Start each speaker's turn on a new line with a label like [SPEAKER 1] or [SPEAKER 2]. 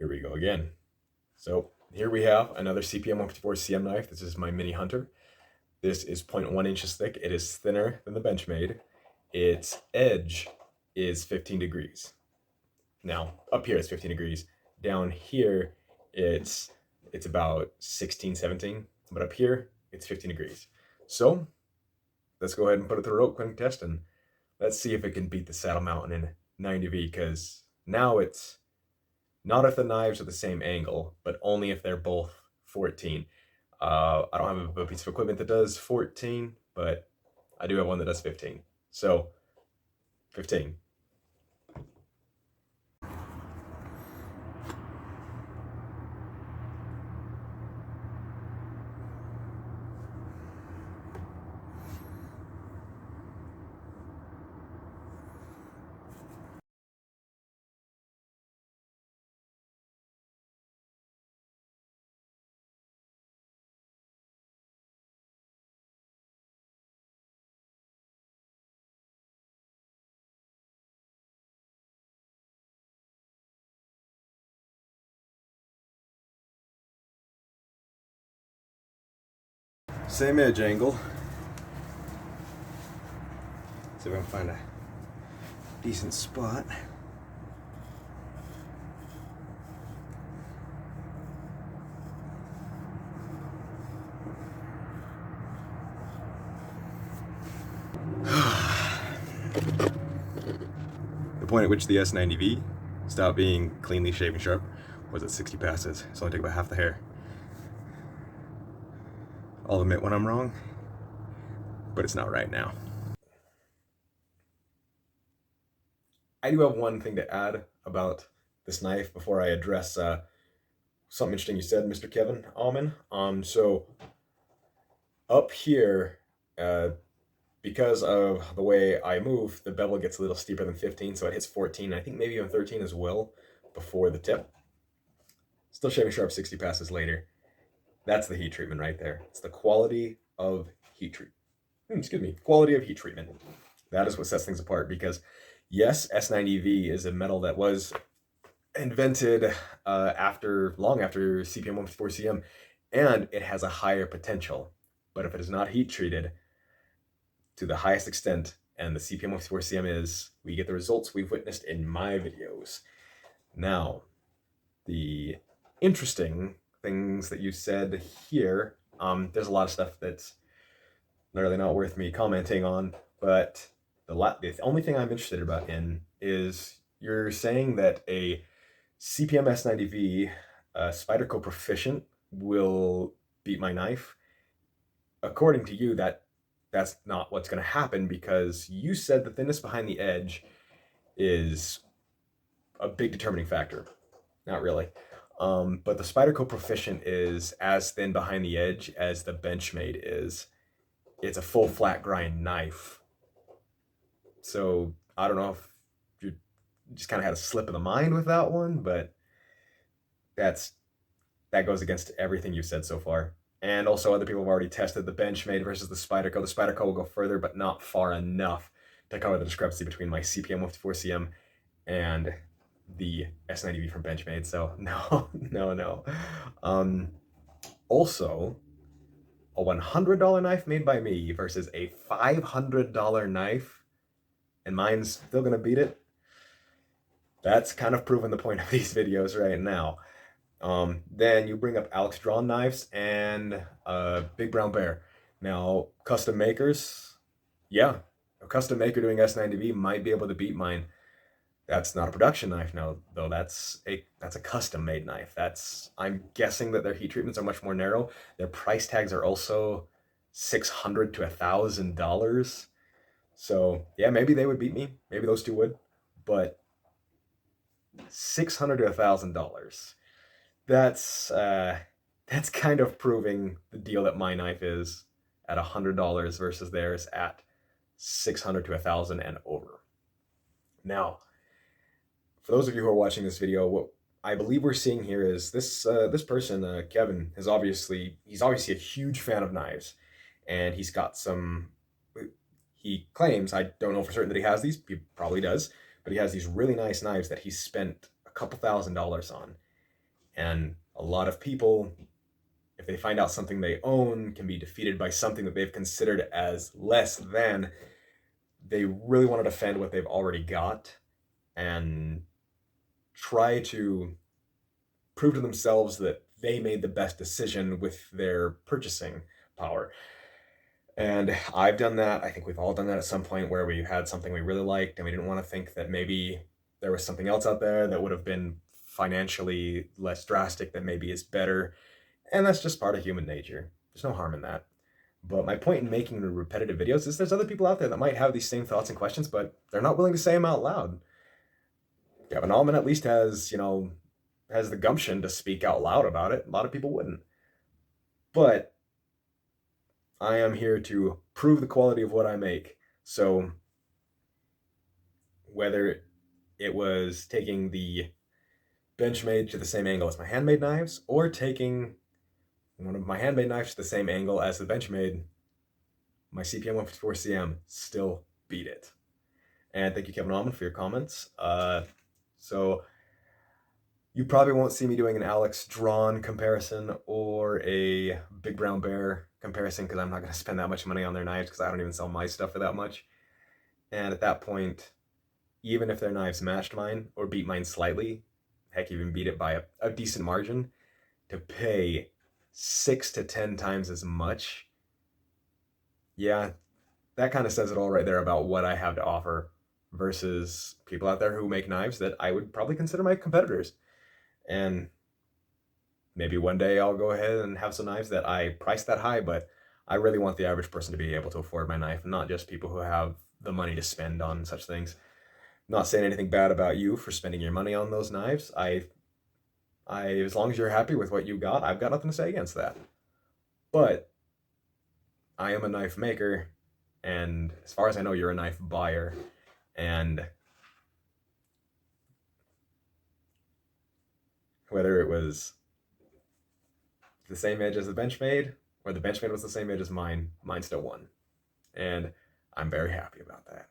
[SPEAKER 1] Here we go again. So here we have another cpm154 CM knife. This is my Mini Hunter. This is 0.1 inches thick. It is thinner than the Benchmade. Its edge is 15 degrees. Now, up here it's 15 degrees. Down here it's about 16, 17. But up here it's 15 degrees. So let's go ahead and put it through a rope cutting test and let's see if it can beat the Saddle Mountain in 90V, because now it's not if the knives are the same angle, but only if they're both 14. I don't have a piece of equipment that does 14, but I do have one that does 15. So, 15. Same edge angle. See if I can find a decent spot. The point at which the S90V stopped being cleanly shaven sharp was at 60 passes. So I only took about half the hair. I'll admit when I'm wrong, but it's not right now. I do have one thing to add about this knife before I address something interesting you said, Mr. Kevin Allman. So up here, because of the way I move, the bevel gets a little steeper than 15, so it hits 14. I think maybe even 13 as well before the tip. Still shaving sharp 60 passes later. That's the heat treatment right there. It's the quality of heat treatment. Excuse me, quality of heat treatment. That is what sets things apart, because yes, S90V is a metal that was invented long after cpm154 and it has a higher potential. But if it is not heat treated to the highest extent, and the cpm154 is, we get the results we've witnessed in my videos. Now, the interesting things that you said here, there's a lot of stuff that's really not worth me commenting on, but the only thing I'm interested in is you're saying that a CPM S90V Spyderco Proficient will beat my knife. According to you, that's not what's going to happen, because you said the thinness behind the edge is a big determining factor. Not really. But the Spyderco Proficient is as thin behind the edge as the Benchmade is. It's a full flat grind knife. So I don't know if you just kind of had a slip of the mind with that one, but that goes against everything you've said so far. And also other people have already tested the Benchmade versus the Spyderco. The Spyderco will go further, but not far enough to cover the discrepancy between my cpm154 and the S90V from Benchmade. So no. Also, a $100 knife made by me versus a $500 knife, and mine's still gonna beat it. That's kind of proving the point of these videos right now. Then you bring up Alex Drawn knives and Big Brown Bear. Now, custom makers, yeah, a custom maker doing S90V might be able to beat mine. That's not a production knife now, though. That's a custom made knife. I'm guessing that their heat treatments are much more narrow. Their price tags are also $600 to $1,000. So yeah, maybe they would beat me. Maybe those two would, but $600 to $1,000. That's kind of proving the deal that my knife is at $100 versus theirs at $600 to $1,000 and over. Now, for those of you who are watching this video, what I believe we're seeing here is this person, Kevin, he's obviously a huge fan of knives, and he's got some. He claims, I don't know for certain that he has these. He probably does, but he has these really nice knives that he spent a couple $1,000s on. And a lot of people, if they find out something they own can be defeated by something that they've considered as less than, they really want to defend what they've already got and try to prove to themselves that they made the best decision with their purchasing power. And I've done that. I think we've all done that at some point where we had something we really liked and we didn't want to think that maybe there was something else out there that would have been financially less drastic that maybe is better. And that's just part of human nature. There's no harm in that. But my point in making repetitive videos is there's other people out there that might have these same thoughts and questions, but they're not willing to say them out loud. Gavin Allman at least has, has the gumption to speak out loud about it. A lot of people wouldn't. But I am here to prove the quality of what I make. So whether it was taking the Benchmade to the same angle as my handmade knives or taking one of my handmade knives to the same angle as the Benchmade, my cpm154 CM still beat it. And thank you, Kevin Allman, for your comments. So you probably won't see me doing an Alex Drawn comparison or a Big Brown Bear comparison because I'm not going to spend that much money on their knives because I don't even sell my stuff for that much. And at that point, even if their knives matched mine or beat mine slightly, heck, even beat it by a decent margin, to pay 6 to 10 times as much, yeah, that kind of says it all right there about what I have to offer versus people out there who make knives that I would probably consider my competitors. And maybe one day I'll go ahead and have some knives that I price that high, but I really want the average person to be able to afford my knife, not just people who have the money to spend on such things. Not saying anything bad about you for spending your money on those knives. As long as you're happy with what you got, I've got nothing to say against that. But I am a knife maker, and as far as I know, you're a knife buyer, and whether it was the same edge as the Benchmade or the Benchmade was the same edge as mine still won, and I'm very happy about that.